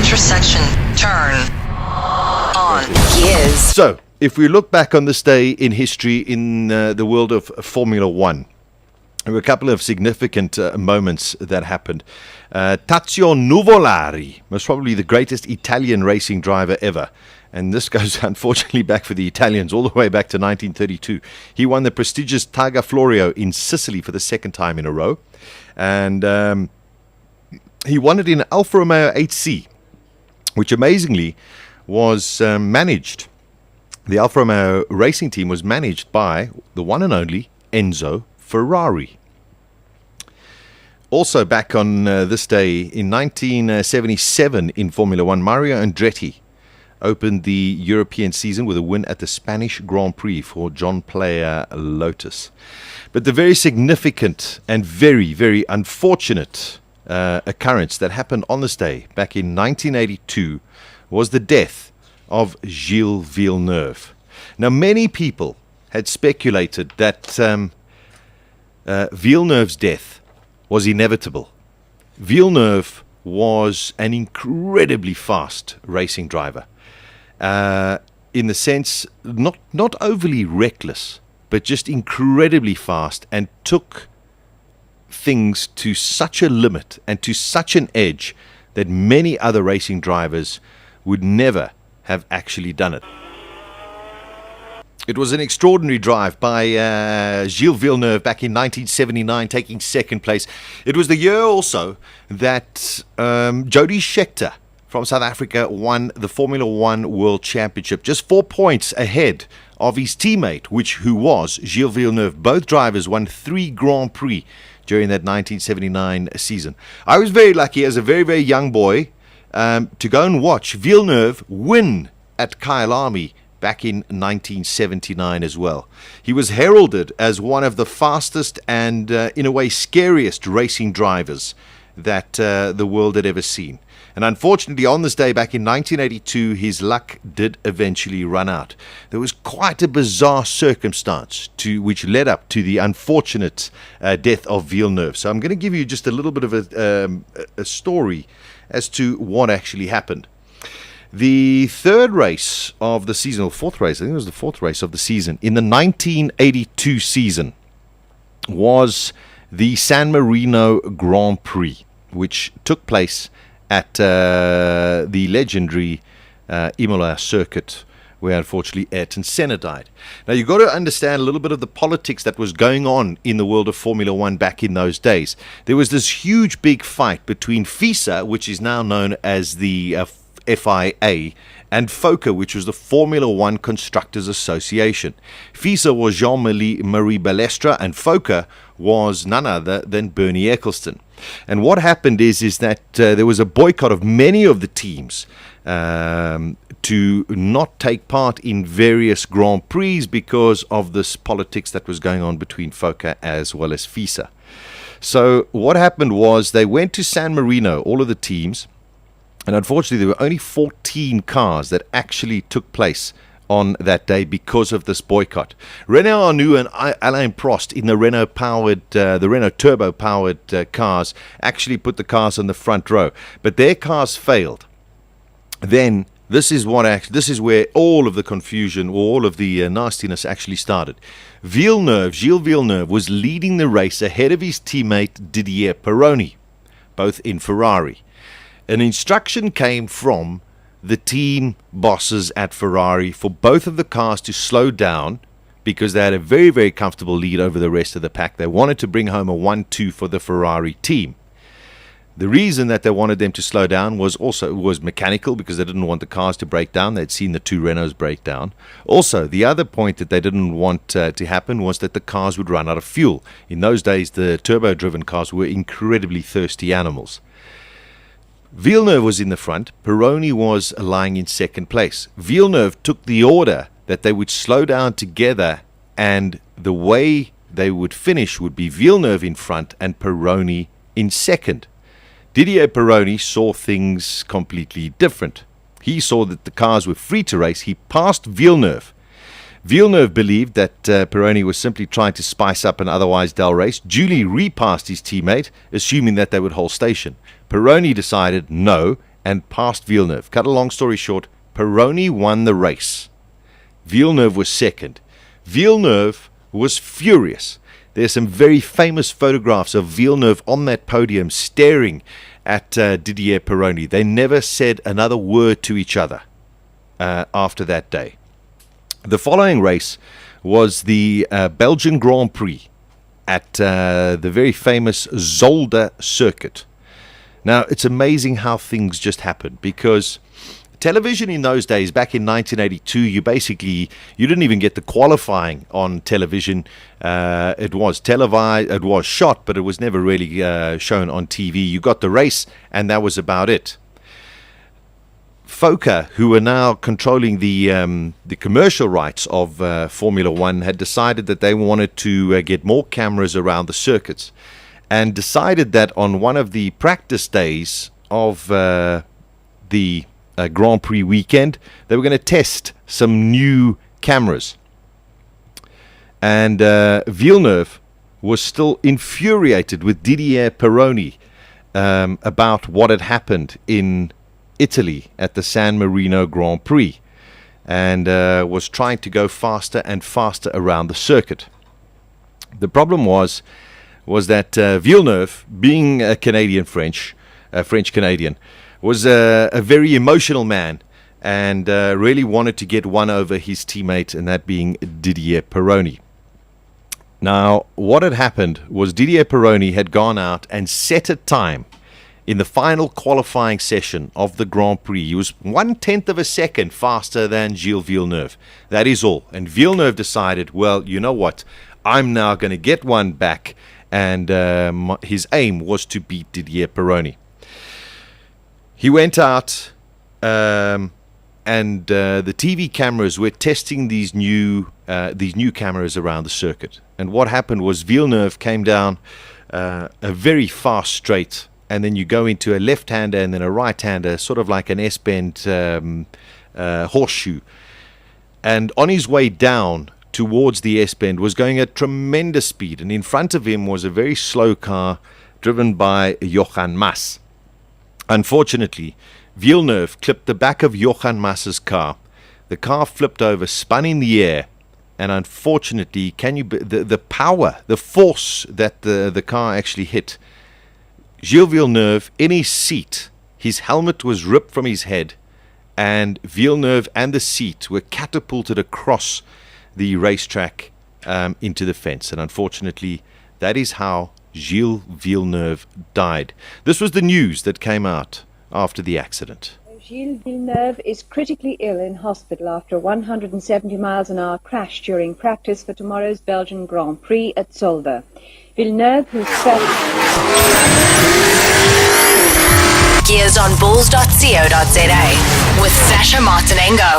intersection, turn on Gearz. So, if we look back on this day in history in the world of Formula One, there were a couple of significant moments that happened. Tazio Nuvolari was probably the greatest Italian racing driver ever. And this goes, unfortunately, back for the Italians all the way back to 1932. He won the prestigious Targa Florio in Sicily for the second time in a row. And he won it in an Alfa Romeo 8C, which amazingly was managed. The Alfa Romeo racing team was managed by the one and only Enzo Ferrari. Also back on this day in 1977 in Formula One, Mario Andretti opened the European season with a win at the Spanish Grand Prix for John Player Lotus. But the very significant and very, very unfortunate occurrence that happened on this day back in 1982 was the death of Gille Villeneuve. Now, many people had speculated that Villeneuve's death was inevitable. Villeneuve was an incredibly fast racing driver. In the sense, not overly reckless, but just incredibly fast, and took things to such a limit and to such an edge that many other racing drivers would never have actually done it. It was an extraordinary drive by Gille Villeneuve back in 1979, taking second place. It was the year also that Jody Scheckter from South Africa won the Formula One World Championship, just 4 points ahead of his teammate, who was Gille Villeneuve. Both drivers won 3 Grand Prix during that 1979 season. I was very lucky as a very, very young boy to go and watch Villeneuve win at Kyalami back in 1979 as well. He was heralded as one of the fastest and, in a way, scariest racing drivers that the world had ever seen. And unfortunately, on this day back in 1982, his luck did eventually run out. There was quite a bizarre circumstance which led up to the unfortunate death of Villeneuve. So I'm going to give you just a little bit of a story as to what actually happened. The third race of the season, or fourth race, I think it was the fourth race of the season, in the 1982 season was the San Marino Grand Prix, which took place at the legendary Imola circuit, where unfortunately Ayrton Senna died. Now you've got to understand a little bit of the politics that was going on in the world of Formula One back in those days. There was this huge big fight between FISA, which is now known as the FIA, and FOCA, which was the Formula One Constructors Association. FISA was Jean-Marie Balestre, and FOCA was none other than Bernie Ecclestone. And what happened is that there was a boycott of many of the teams to not take part in various Grand Prix because of this politics that was going on between FOCA as well as FISA. So what happened was they went to San Marino, all of the teams, and unfortunately there were only 14 cars that actually took place on that day because of this boycott. Renaud Arnoux and Alain Prost in the Renault turbo-powered cars actually put the cars on the front row, but their cars failed. Then this is where all of the confusion, or all of the nastiness actually started. Gille Villeneuve was leading the race ahead of his teammate Didier Pironi, both in Ferrari. An instruction came from the team bosses at Ferrari for both of the cars to slow down because they had a very, very comfortable lead over the rest of the pack. They wanted to bring home a 1-2 for the Ferrari team. The reason that they wanted them to slow down was mechanical, because they didn't want the cars to break down. They'd seen the two Renaults break down. Also, the other point that they didn't want to happen was that the cars would run out of fuel. In those days, the turbo-driven cars were incredibly thirsty animals. Villeneuve was in the front. Pironi was lying in second place. Villeneuve took the order that they would slow down together, and the way they would finish would be Villeneuve in front and Pironi in second. Didier Pironi saw things completely different. He saw that the cars were free to race. He passed Villeneuve. Villeneuve believed that Pironi was simply trying to spice up an otherwise dull race, duly repassed his teammate, assuming that they would hold station. Pironi decided no, and passed Villeneuve. Cut a long story short, Pironi won the race. Villeneuve was second. Villeneuve was furious. There's some very famous photographs of Villeneuve on that podium staring at Didier Pironi. They never said another word to each other after that day. The following race was the Belgian Grand Prix at the very famous Zolder circuit. Now, it's amazing how things just happen, because television in those days, back in 1982, you didn't even get the qualifying on television. It was televised, it was shot, but it was never really shown on TV. You got the race, and that was about it. FOCA, who are now controlling the commercial rights of Formula One, had decided that they wanted to get more cameras around the circuits, and decided that on one of the practice days of the Grand Prix weekend, they were going to test some new cameras. And Villeneuve was still infuriated with Didier Pironi about what had happened in Italy at the San Marino Grand Prix, and was trying to go faster and faster around the circuit. The problem was that Villeneuve, being a French-Canadian, was a very emotional man, and really wanted to get one over his teammate, and that being Didier Pironi. Now, what had happened was Didier Pironi had gone out and set a time in the final qualifying session of the Grand Prix. He was 1/10 of a second faster than Gille Villeneuve. That is all. And Villeneuve decided, well, you know what? I'm now going to get one back. And his aim was to beat Didier Pironi. He went out, and the TV cameras were testing these new cameras around the circuit. And what happened was Villeneuve came down a very fast straight, and then you go into a left-hander and then a right-hander, sort of like an S-bend horseshoe. And on his way down towards the S-bend was going at tremendous speed, and in front of him was a very slow car driven by Johan Mas. Unfortunately, Villeneuve clipped the back of Johan Mas's car. The car flipped over, spun in the air, and unfortunately, the power, the force that the car actually hit, Gille Villeneuve, in his seat, his helmet was ripped from his head, and Villeneuve and the seat were catapulted across the racetrack into the fence. And unfortunately, that is how Gille Villeneuve died. This was the news that came out after the accident. Gille Villeneuve is critically ill in hospital after a 170 miles an hour crash during practice for tomorrow's Belgian Grand Prix at Zolder. Villeneuve, who's Gearz on bulls.co.za with Sasha Martinengo.